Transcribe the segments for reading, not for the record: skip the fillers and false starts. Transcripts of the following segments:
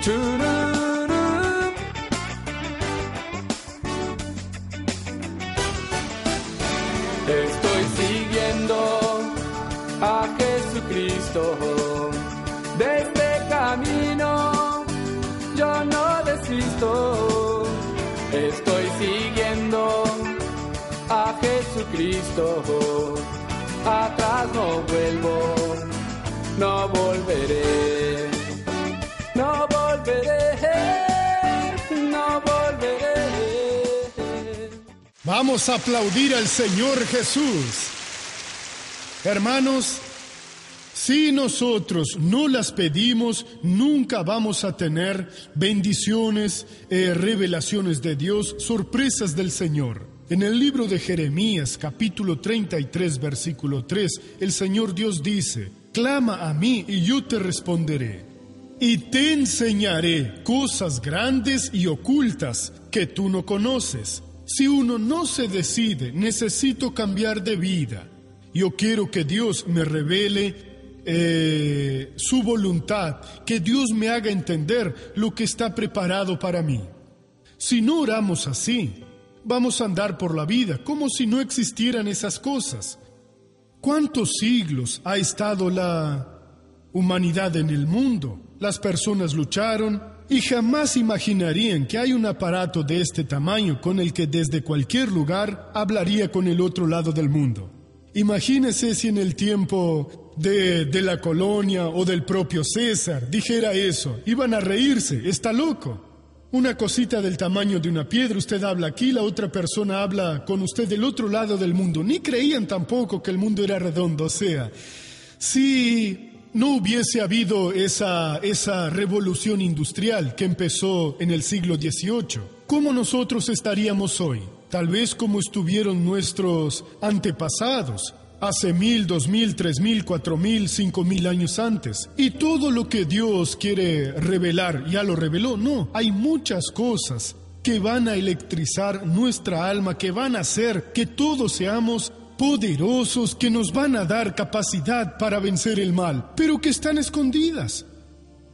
Tururú. Estoy siguiendo a Jesucristo. De este camino yo no desisto. Estoy siguiendo a Jesucristo. Atrás no vuelvo, no volveré, no volveré, no volveré. Vamos a aplaudir al Señor Jesús. Hermanos, si nosotros no las pedimos, nunca vamos a tener bendiciones, revelaciones de Dios, sorpresas del Señor. En el libro de Jeremías, capítulo 33, versículo 3, el Señor Dios dice: clama a mí y yo te responderé, y te enseñaré cosas grandes y ocultas que tú no conoces. Si uno no se decide, necesito cambiar de vida. Yo quiero que Dios me revele su voluntad, que Dios me haga entender lo que está preparado para mí. Si no oramos así, vamos a andar por la vida como si no existieran esas cosas. ¿Cuántos siglos ha estado la humanidad en el mundo? Las personas lucharon y jamás imaginarían que hay un aparato de este tamaño con el que desde cualquier lugar hablaría con el otro lado del mundo. Imagínese si en el tiempo de la colonia o del propio César dijera eso. Iban a reírse, está loco. Una cosita del tamaño de una piedra, usted habla aquí, la otra persona habla con usted del otro lado del mundo. Ni creían tampoco que el mundo era redondo. O sea, si no hubiese habido esa revolución industrial que empezó en el siglo XVIII, ¿cómo nosotros estaríamos hoy? Tal vez como estuvieron nuestros antepasados, hace 1000, 2000, 3000, 4000, 5000 años antes. Y todo lo que Dios quiere revelar, ya lo reveló. No, hay muchas cosas que van a electrizar nuestra alma, que van a hacer que todos seamos poderosos, que nos van a dar capacidad para vencer el mal, pero que están escondidas.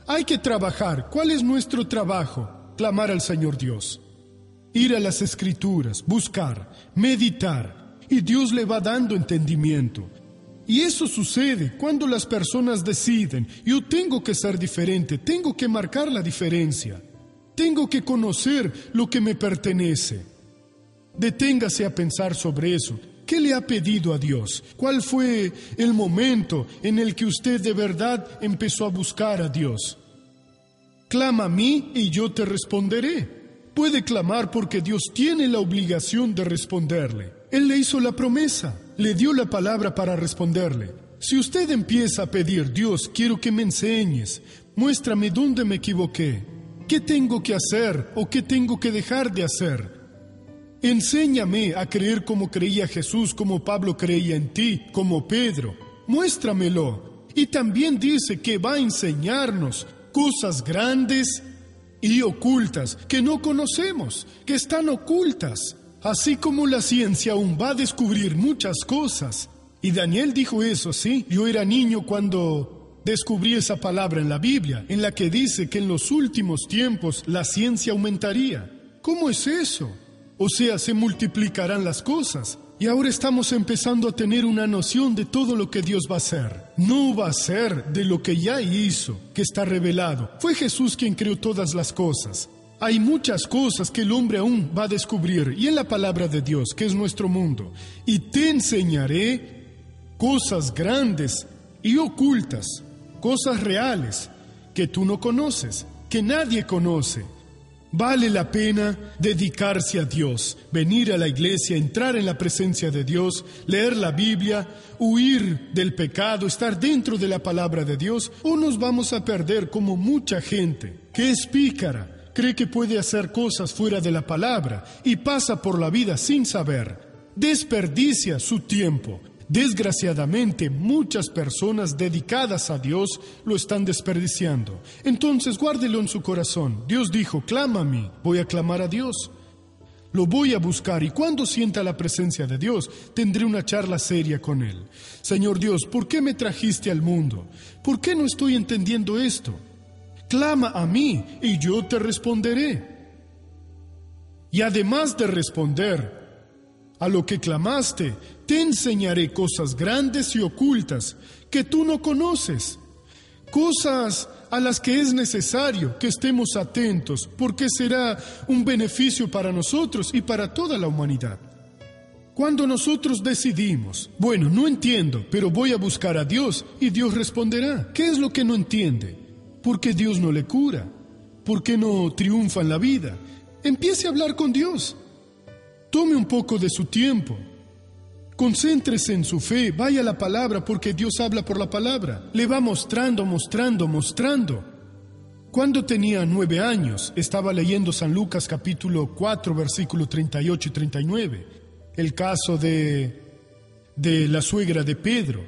Hay que trabajar. ¿Cuál es nuestro trabajo? Clamar al Señor Dios. Ir a las Escrituras, buscar, meditar. Y Dios le va dando entendimiento. Y eso sucede cuando las personas deciden: yo tengo que ser diferente, tengo que marcar la diferencia, tengo que conocer lo que me pertenece. Deténgase a pensar sobre eso. ¿Qué le ha pedido a Dios? ¿Cuál fue el momento en el que usted de verdad empezó a buscar a Dios? Clama a mí y yo te responderé. Puede clamar porque Dios tiene la obligación de responderle. Él le hizo la promesa, le dio la palabra para responderle. Si usted empieza a pedir: Dios, quiero que me enseñes, muéstrame dónde me equivoqué, qué tengo que hacer o qué tengo que dejar de hacer. Enséñame a creer como creía Jesús, como Pablo creía en ti, como Pedro. Muéstramelo. Y también dice que va a enseñarnos cosas grandes y ocultas que no conocemos, que están ocultas. Así como la ciencia aún va a descubrir muchas cosas. Y Daniel dijo eso, ¿sí? Yo era niño cuando descubrí esa palabra en la Biblia, en la que dice que en los últimos tiempos la ciencia aumentaría. ¿Cómo es eso? O sea, se multiplicarán las cosas. Y ahora estamos empezando a tener una noción de todo lo que Dios va a hacer. No va a ser de lo que ya hizo, que está revelado. Fue Jesús quien creó todas las cosas. Hay muchas cosas que el hombre aún va a descubrir, y en la palabra de Dios, que es nuestro mundo. Y te enseñaré cosas grandes y ocultas, cosas reales que tú no conoces, que nadie conoce. Vale la pena dedicarse a Dios, venir a la iglesia, entrar en la presencia de Dios, leer la Biblia, huir del pecado, estar dentro de la palabra de Dios, o nos vamos a perder como mucha gente que es pícara, cree que puede hacer cosas fuera de la palabra y pasa por la vida sin saber, desperdicia su tiempo. Desgraciadamente, muchas personas dedicadas a Dios lo están desperdiciando. Entonces, guárdelo en su corazón. Dios dijo: clama a mí. Voy a clamar a Dios. Lo voy a buscar, y cuando sienta la presencia de Dios, tendré una charla seria con Él. Señor Dios, ¿por qué me trajiste al mundo? ¿Por qué no estoy entendiendo esto? Clama a mí y yo te responderé. Y además de responder a lo que clamaste, te enseñaré cosas grandes y ocultas que tú no conoces, cosas a las que es necesario que estemos atentos, porque será un beneficio para nosotros y para toda la humanidad. Cuando nosotros decidimos, bueno, no entiendo, pero voy a buscar a Dios, y Dios responderá. ¿Qué es lo que no entiende? ¿Por qué Dios no le cura? ¿Por qué no triunfa en la vida? Empiece a hablar con Dios. Tome un poco de su tiempo. Concéntrese en su fe, vaya a la palabra, porque Dios habla por la palabra. Le va mostrando. Cuando tenía 9 años, estaba leyendo San Lucas capítulo 4, versículo 38 y 39. El caso de la suegra de Pedro,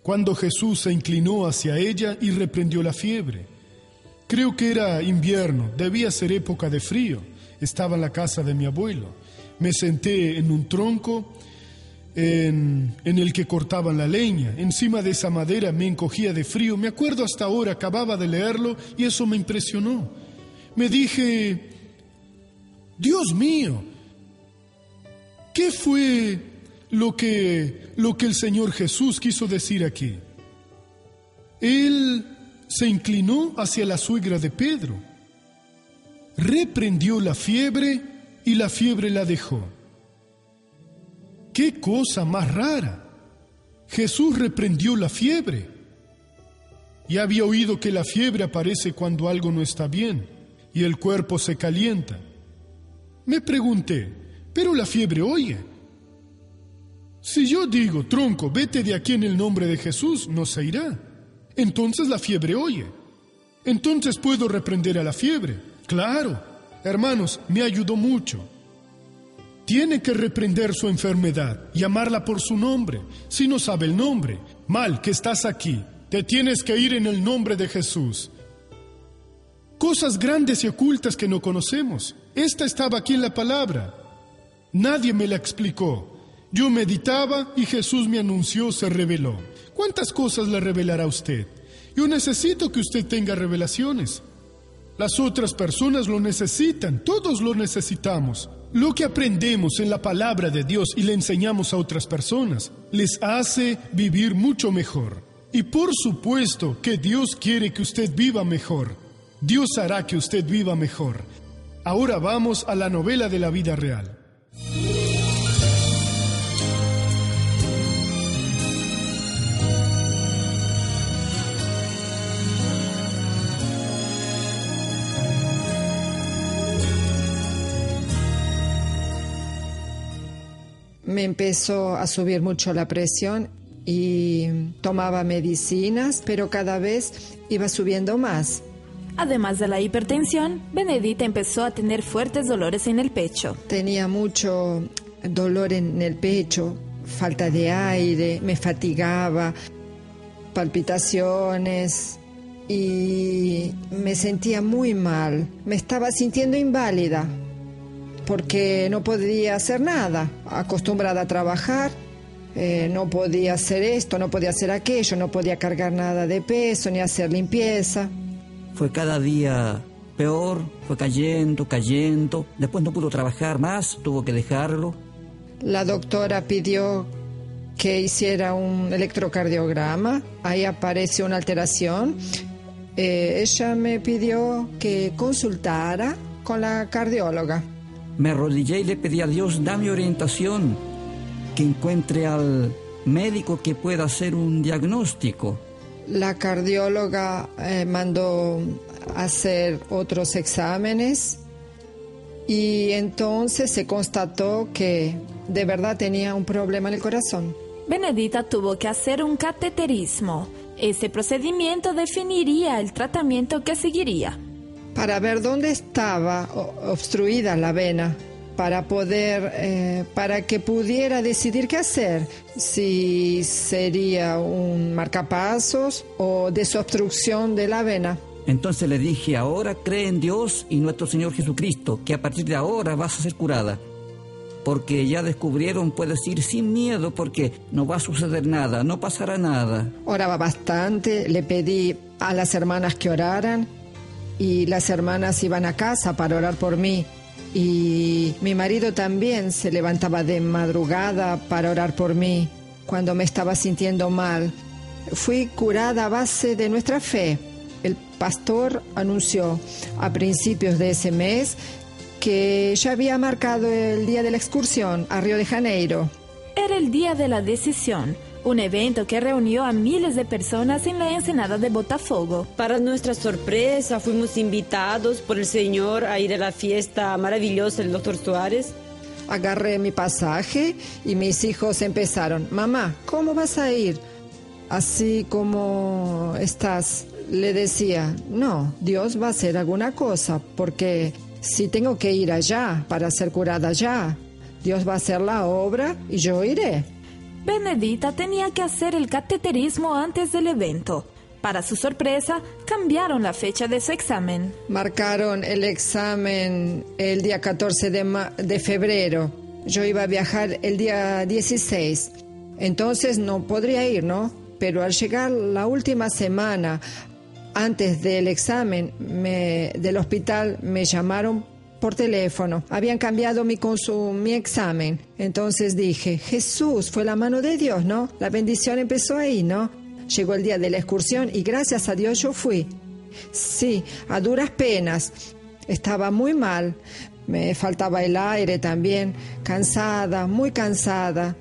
cuando Jesús se inclinó hacia ella y reprendió la fiebre. Creo que era invierno, debía ser época de frío. Estaba en la casa de mi abuelo. Me senté en un tronco en el que cortaban la leña. Encima de esa madera me encogía de frío. Me acuerdo hasta ahora, acababa de leerlo y eso me impresionó. Me dije, Dios mío, ¿qué fue lo que el Señor Jesús quiso decir aquí? Él se inclinó hacia la suegra de Pedro, reprendió la fiebre y la fiebre la dejó. ¡Qué cosa más rara! Jesús reprendió la fiebre. Ya había oído que la fiebre aparece cuando algo no está bien y el cuerpo se calienta. Me pregunté, ¿pero la fiebre oye? Si yo digo, tronco, vete de aquí en el nombre de Jesús, no se irá. Entonces la fiebre oye. Entonces puedo reprender a la fiebre. Claro, hermanos, me ayudó mucho. Tiene que reprender su enfermedad, llamarla por su nombre. Si no sabe el nombre, mal que estás aquí, te tienes que ir en el nombre de Jesús. Cosas grandes y ocultas que no conocemos. Esta estaba aquí en la palabra. Nadie me la explicó. Yo meditaba y Jesús me anunció, se reveló. ¿Cuántas cosas le revelará a usted? Yo necesito que usted tenga revelaciones. Las otras personas lo necesitan, todos lo necesitamos. Lo que aprendemos en la palabra de Dios y le enseñamos a otras personas les hace vivir mucho mejor. Y por supuesto que Dios quiere que usted viva mejor. Dios hará que usted viva mejor. Ahora vamos a la novela de la vida real. Me empezó a subir mucho la presión y tomaba medicinas, pero cada vez iba subiendo más. Además de la hipertensión, Benedita empezó a tener fuertes dolores en el pecho. Tenía mucho dolor en el pecho, falta de aire, me fatigaba, palpitaciones y me sentía muy mal. Me estaba sintiendo inválida porque no podía hacer nada, acostumbrada a trabajar, no podía hacer esto, no podía hacer aquello, no podía cargar nada de peso ni hacer limpieza. Fue cada día peor, fue cayendo, después no pudo trabajar más, tuvo que dejarlo. La doctora pidió que hiciera un electrocardiograma, ahí apareció una alteración. Ella me pidió que consultara con la cardióloga. Me arrodillé y le pedí a Dios, dame orientación, que encuentre al médico que pueda hacer un diagnóstico. La cardióloga mandó hacer otros exámenes y entonces se constató que de verdad tenía un problema en el corazón. Benedita tuvo que hacer un cateterismo. Ese procedimiento definiría el tratamiento que seguiría. Para ver dónde estaba obstruida la vena, para que pudiera decidir qué hacer, si sería un marcapasos o desobstrucción de la vena. Entonces le dije, ahora cree en Dios y nuestro Señor Jesucristo, que a partir de ahora vas a ser curada. Porque ya descubrieron, puedes ir sin miedo, porque no va a suceder nada, no pasará nada. Oraba bastante, le pedí a las hermanas que oraran y las hermanas iban a casa para orar por mí. Y mi marido también se levantaba de madrugada para orar por mí cuando me estaba sintiendo mal. Fui curada a base de nuestra fe. El pastor anunció a principios de ese mes que ya había marcado el día de la excursión a Río de Janeiro. Era el día de la decisión, un evento que reunió a miles de personas en la ensenada de Botafogo. Para nuestra sorpresa, fuimos invitados por el Señor a ir a la fiesta maravillosa del Dr. Suárez. Agarré mi pasaje y mis hijos empezaron: mamá, ¿cómo vas a ir? Así como estás. Le decía, no, Dios va a hacer alguna cosa, porque si tengo que ir allá para ser curada allá, Dios va a hacer la obra y yo iré. Benedita tenía que hacer el cateterismo antes del evento. Para su sorpresa, cambiaron la fecha de su examen. Marcaron el examen el día 14 de febrero. Yo iba a viajar el día 16. Entonces no podría ir, ¿no? Pero al llegar la última semana, antes del examen del hospital, me llamaron por teléfono. Habían cambiado mi examen. Entonces dije, Jesús, fue la mano de Dios, ¿no? La bendición empezó ahí, ¿no? Llegó el día de la excursión y gracias a Dios yo fui. Sí, a duras penas. Estaba muy mal. Me faltaba el aire también. Cansada, muy cansada.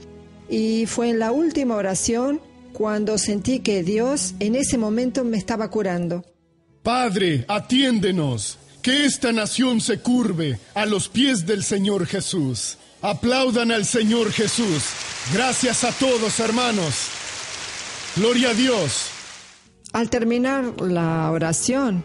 Y fue en la última oración cuando sentí que Dios en ese momento me estaba curando. Padre, atiéndenos. Que esta nación se curve a los pies del Señor Jesús. Aplaudan al Señor Jesús. Gracias a todos, hermanos. Gloria a Dios. Al terminar la oración,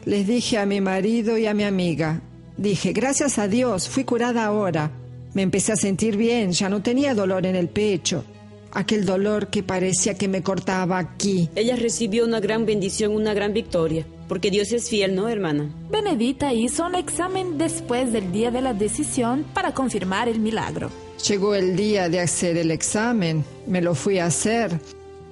les dije a mi marido y a mi amiga, dije, gracias a Dios, fui curada ahora. Me empecé a sentir bien, ya no tenía dolor en el pecho. Aquel dolor que parecía que me cortaba aquí. Ella recibió una gran bendición, una gran victoria, porque Dios es fiel, ¿no, hermana? Benedita hizo un examen después del día de la decisión para confirmar el milagro. Llegó el día de hacer el examen, me lo fui a hacer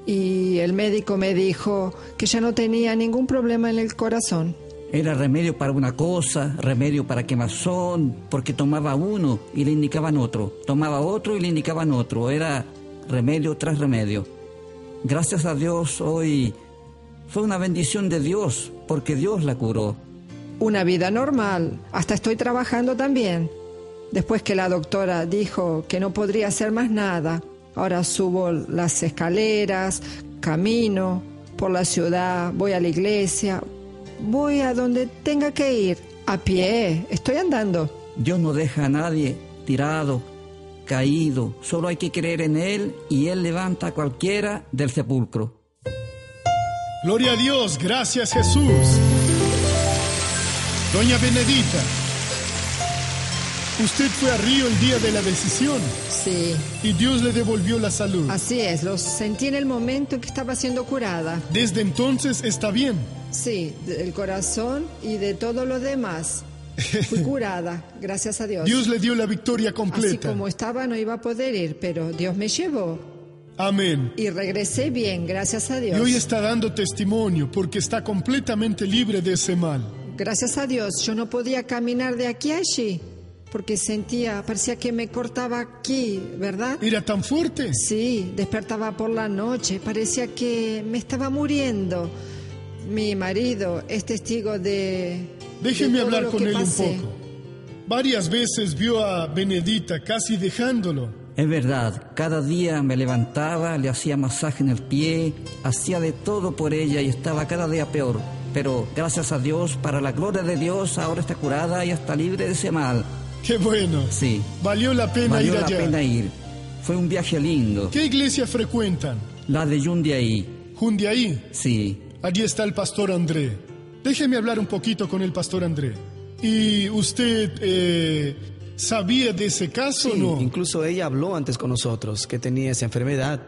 y el médico me dijo que ya no tenía ningún problema en el corazón. Era remedio para una cosa, remedio para quemazón, porque tomaba uno y le indicaban otro, tomaba otro y le indicaban otro, era remedio tras remedio. Gracias a Dios hoy fue una bendición de Dios, porque Dios la curó. Una vida normal, hasta estoy trabajando también. Después que la doctora dijo que no podría hacer más nada, ahora subo las escaleras, camino por la ciudad, voy a la iglesia, voy a donde tenga que ir, a pie, estoy andando. Dios no deja a nadie tirado, caído, solo hay que creer en Él y Él levanta a cualquiera del sepulcro. Gloria a Dios, gracias Jesús. Doña Benedita, usted fue a Río el día de la decisión. Sí. Y Dios le devolvió la salud. Así es, lo sentí en el momento en que estaba siendo curada. Desde entonces está bien. Sí, del corazón y de todo lo demás. Fui curada, gracias a Dios. Dios le dio la victoria completa. Así como estaba no iba a poder ir, pero Dios me llevó. Amén. Y regresé bien, gracias a Dios. Y hoy está dando testimonio porque está completamente libre de ese mal. Gracias a Dios, yo no podía caminar de aquí a allí, porque parecía que me cortaba aquí, ¿verdad? ¿Era tan fuerte? Sí, despertaba por la noche, parecía que me estaba muriendo. Mi marido es testigo de... Déjeme hablar con él pasé. un poco. Varias veces vio a Benedita casi dejándolo. Es verdad, cada día me levantaba, le hacía masaje en el pie, hacía de todo por ella y estaba cada día peor. Pero gracias a Dios, para la gloria de Dios, ahora está curada y está libre de ese mal. ¡Qué bueno! Sí. Valió la pena ir allá. Valió la pena ir. Fue un viaje lindo. ¿Qué iglesia frecuentan? La de Jundiaí. ¿Jundiaí? Sí. Allí está el pastor André. Déjeme hablar un poquito con el pastor André. ¿Y usted sabía de ese caso o no? Incluso ella habló antes con nosotros que tenía esa enfermedad.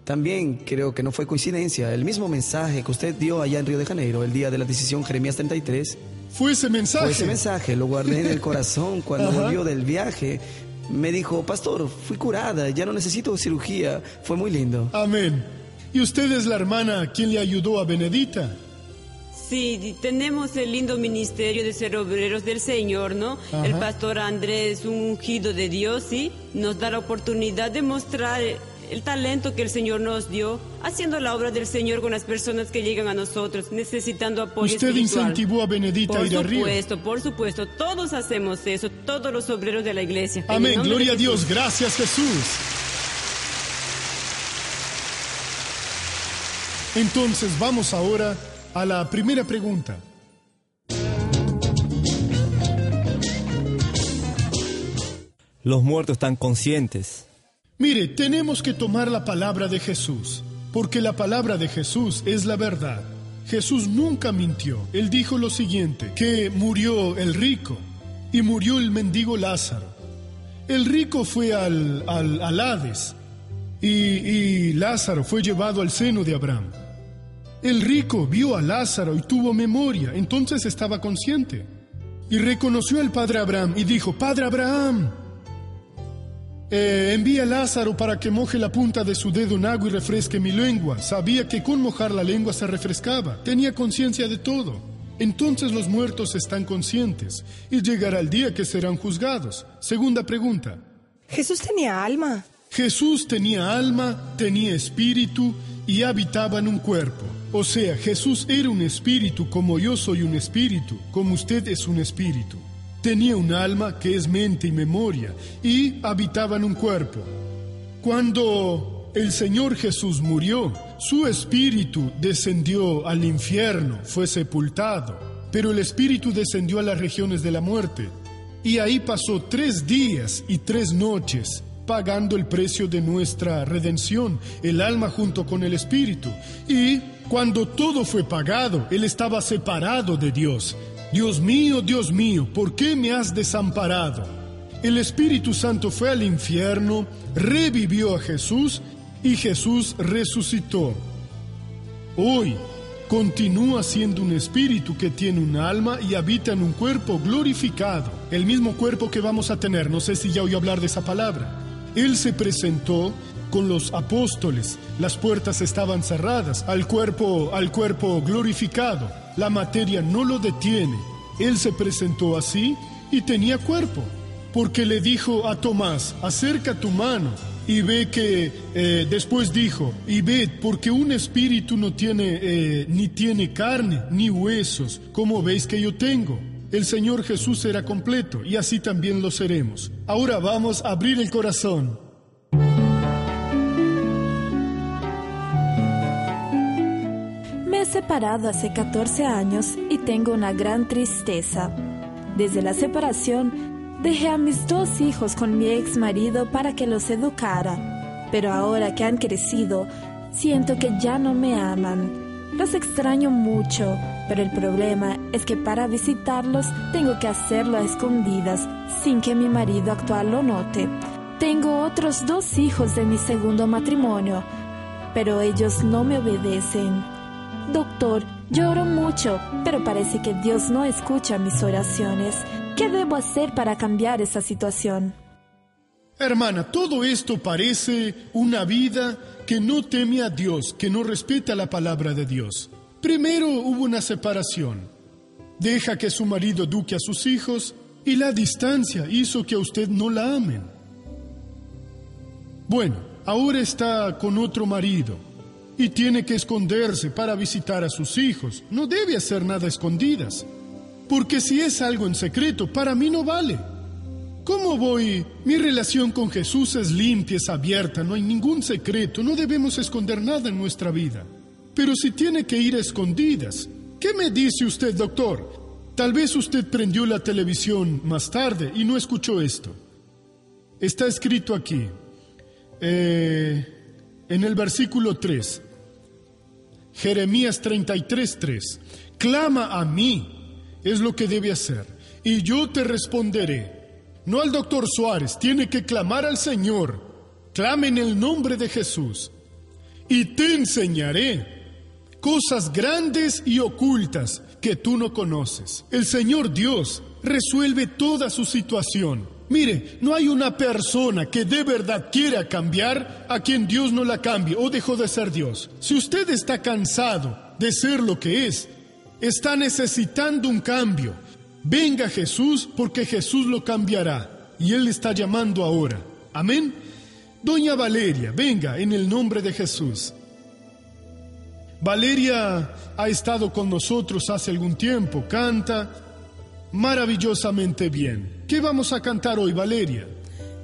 También creo que no fue coincidencia. El mismo mensaje que usted dio allá en Río de Janeiro, el día de la decisión, Jeremías 33. ¿Fue ese mensaje? Fue ese mensaje, lo guardé en el corazón cuando volvió del viaje. Me dijo, pastor, fui curada, ya no necesito cirugía. Fue muy lindo. Amén. ¿Y usted es la hermana quien le ayudó a Benedita? Sí, tenemos el lindo ministerio de ser obreros del Señor, ¿no? Ajá. El pastor Andrés, un ungido de Dios, ¿sí? Nos da la oportunidad de mostrar el talento que el Señor nos dio, haciendo la obra del Señor con las personas que llegan a nosotros, necesitando apoyo Usted espiritual. incentivó a Benedita a ir a Río. Por supuesto, todos hacemos eso, todos los obreros de la iglesia. En el Amén, nombre gloria de a Dios, Jesús. gracias Jesús. Entonces vamos ahora a la primera pregunta. Los muertos están conscientes. Mire, tenemos que tomar la palabra de Jesús, porque la palabra de Jesús es la verdad. Jesús nunca mintió. Él dijo lo siguiente, que murió el rico y murió el mendigo Lázaro. El rico fue al Hades y Lázaro fue llevado al seno de Abraham. El rico vio a Lázaro y tuvo memoria, entonces estaba consciente. Y reconoció al padre Abraham y dijo, Padre Abraham, envía a Lázaro para que moje la punta de su dedo en agua y refresque mi lengua. Sabía que con mojar la lengua se refrescaba. Tenía conciencia de todo. Entonces los muertos están conscientes y llegará el día que serán juzgados. Segunda pregunta. ¿Jesús tenía alma? Jesús tenía alma, tenía espíritu y habitaba en un cuerpo. O sea, Jesús era un espíritu como yo soy un espíritu, como usted es un espíritu. Tenía un alma que es mente y memoria y habitaba en un cuerpo. Cuando el Señor Jesús murió, su espíritu descendió al infierno, fue sepultado, pero el espíritu descendió a las regiones de la muerte y ahí pasó 3 días y 3 noches pagando el precio de nuestra redención, el alma junto con el espíritu. Y cuando todo fue pagado, él estaba separado de Dios. Dios mío, ¿por qué me has desamparado? El Espíritu Santo fue al infierno, revivió a Jesús y Jesús resucitó. Hoy continúa siendo un espíritu que tiene un alma y habita en un cuerpo glorificado, el mismo cuerpo que vamos a tener. No sé si ya oí hablar de esa palabra. Él se presentó con los apóstoles, las puertas estaban cerradas, al cuerpo glorificado. La materia no lo detiene. Él se presentó así y tenía cuerpo, porque le dijo a Tomás, acerca tu mano y ve que, después dijo, y ve, porque un espíritu no tiene, ni tiene carne ni huesos, como veis que yo tengo. El Señor Jesús era completo y así también lo seremos. Ahora vamos a abrir el corazón. Me he separado hace 14 años y tengo una gran tristeza. Desde la separación, dejé a mis 2 hijos con mi ex marido para que los educara. Pero ahora que han crecido, siento que ya no me aman. Los extraño mucho, pero el problema es que para visitarlos tengo que hacerlo a escondidas, sin que mi marido actual lo note. Tengo otros 2 hijos de mi segundo matrimonio, pero ellos no me obedecen. Doctor, lloro mucho, pero parece que Dios no escucha mis oraciones. ¿Qué debo hacer para cambiar esa situación? Hermana, todo esto parece una vida que no teme a Dios, que no respeta la palabra de Dios. Primero hubo una separación. Deja que su marido eduque a sus hijos y la distancia hizo que a usted no la amen. Bueno, ahora está con otro marido y tiene que esconderse para visitar a sus hijos. No debe hacer nada a escondidas, porque si es algo en secreto, para mí no vale. ¿Cómo voy? Mi relación con Jesús es limpia, es abierta, no hay ningún secreto, no debemos esconder nada en nuestra vida. Pero si tiene que ir a escondidas, ¿qué me dice usted, doctor? Tal vez usted prendió la televisión más tarde y no escuchó esto. Está escrito aquí, en el versículo 3, Jeremías 33:3. Clama a mí, es lo que debe hacer, y yo te responderé. No al doctor Suárez, tiene que clamar al Señor. Clame en el nombre de Jesús. Y te enseñaré cosas grandes y ocultas que tú no conoces. El Señor Dios resuelve toda su situación. Mire, no hay una persona que de verdad quiera cambiar a quien Dios no la cambie o dejó de ser Dios. Si usted está cansado de ser lo que es, Está necesitando un cambio. Venga Jesús, porque Jesús lo cambiará. Y Él le está llamando ahora. Amén. Doña Valeria, venga en el nombre de Jesús. Valeria ha estado con nosotros hace algún tiempo. Canta maravillosamente bien. ¿Qué vamos a cantar hoy, Valeria?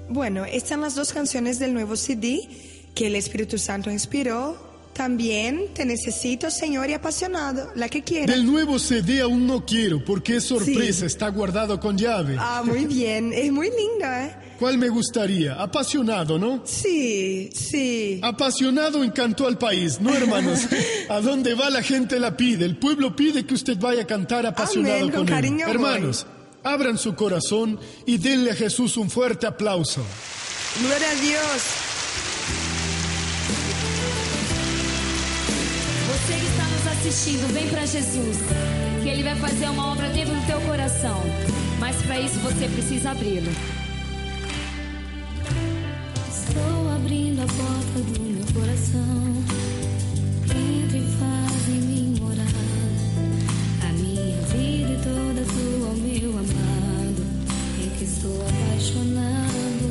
Bueno, están las dos canciones del nuevo CD que el Espíritu Santo inspiró. También Te Necesito, Señor, y Apasionado, la que quiera. Del nuevo CD aún no quiero, porque es sorpresa, sí. Está guardado con llave. Ah, muy bien, es muy lindo, ¿eh? ¿Cuál me gustaría? Apasionado, ¿no? Sí, sí. Apasionado encantó al país, ¿no, hermanos? A donde va la gente la pide. El pueblo pide que usted vaya a cantar apasionado. Amén, con cariño. Hermanos, abran su corazón y denle a Jesús un fuerte aplauso. Gloria a Dios. Você que está nos assistindo, vem para Jesus, que Ele vai fazer uma obra dentro do teu coração. Mas para isso você precisa abri-lo. Estou abrindo a porta do meu coração. Entre e faz em mim morar. A minha vida e toda tua, ó meu amado, em que estou apaixonado.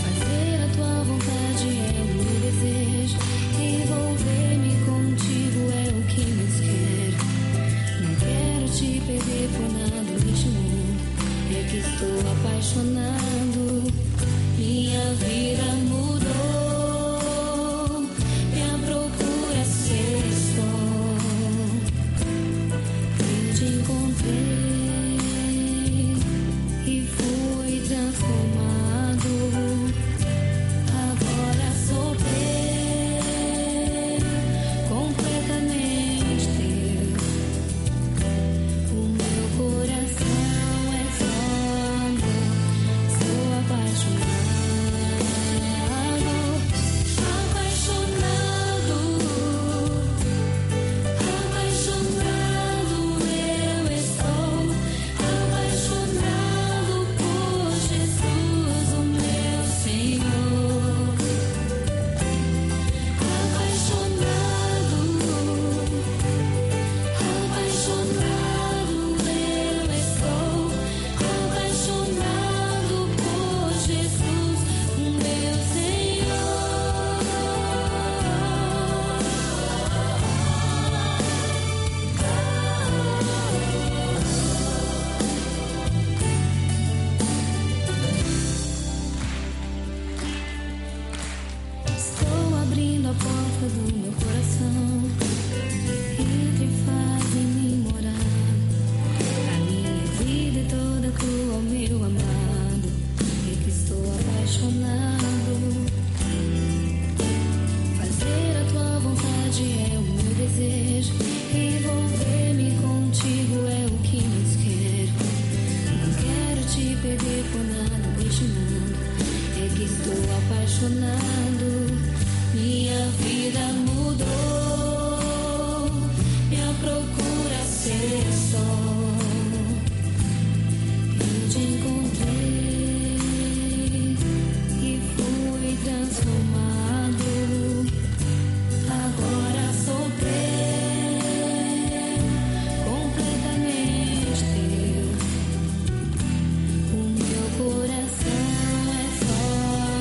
Fazer a tua vontade é o meu desejo. Envolver-me contigo é o que mais quero. Não quero te perder por nada neste mundo. É que estou apaixonado. Minha vida mudou. Minha procura cessou. Eu te encontrei e fui transformado. Agora sou teu, completamente teu. O meu coração é só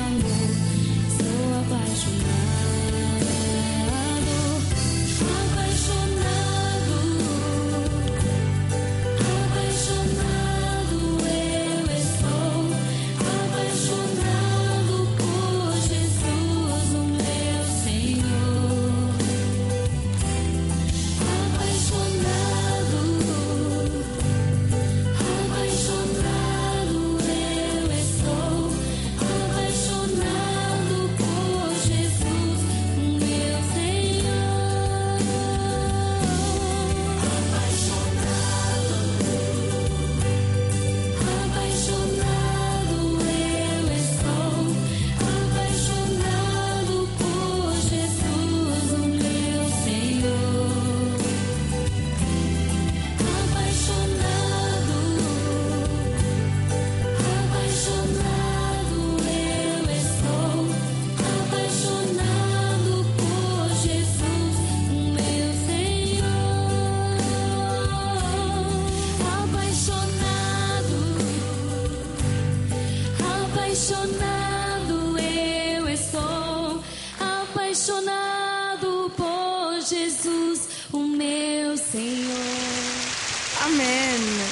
amor. Sou apaixonado.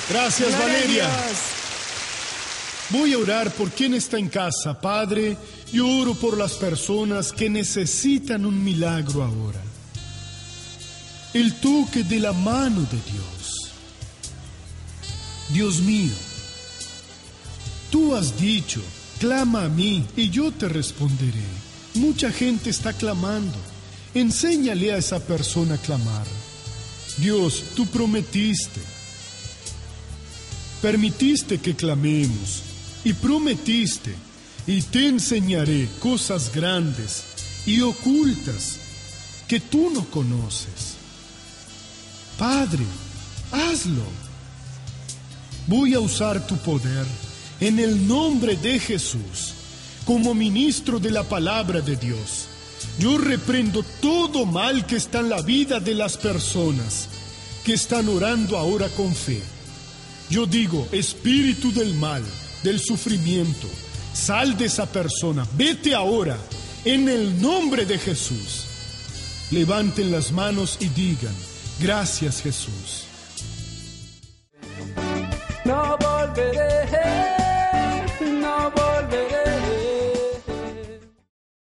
Gracias, Gloria a Valeria. Dios. Voy a orar por quien está en casa. Padre, yo oro por las personas que necesitan un milagro ahora. El toque de la mano de Dios. Dios mío, tú has dicho, clama a mí y yo te responderé. Mucha gente está clamando. Enséñale a esa persona a clamar. Dios, tú prometiste. Permitiste que clamemos y prometiste, y te enseñaré cosas grandes y ocultas que tú no conoces. Padre, hazlo. Voy a usar tu poder en el nombre de Jesús como ministro de la palabra de Dios. Yo reprendo todo mal que está en la vida de las personas que están orando ahora con fe. Yo digo, espíritu del mal, del sufrimiento, sal de esa persona, vete ahora, en el nombre de Jesús. Levanten las manos y digan, gracias Jesús. No volveré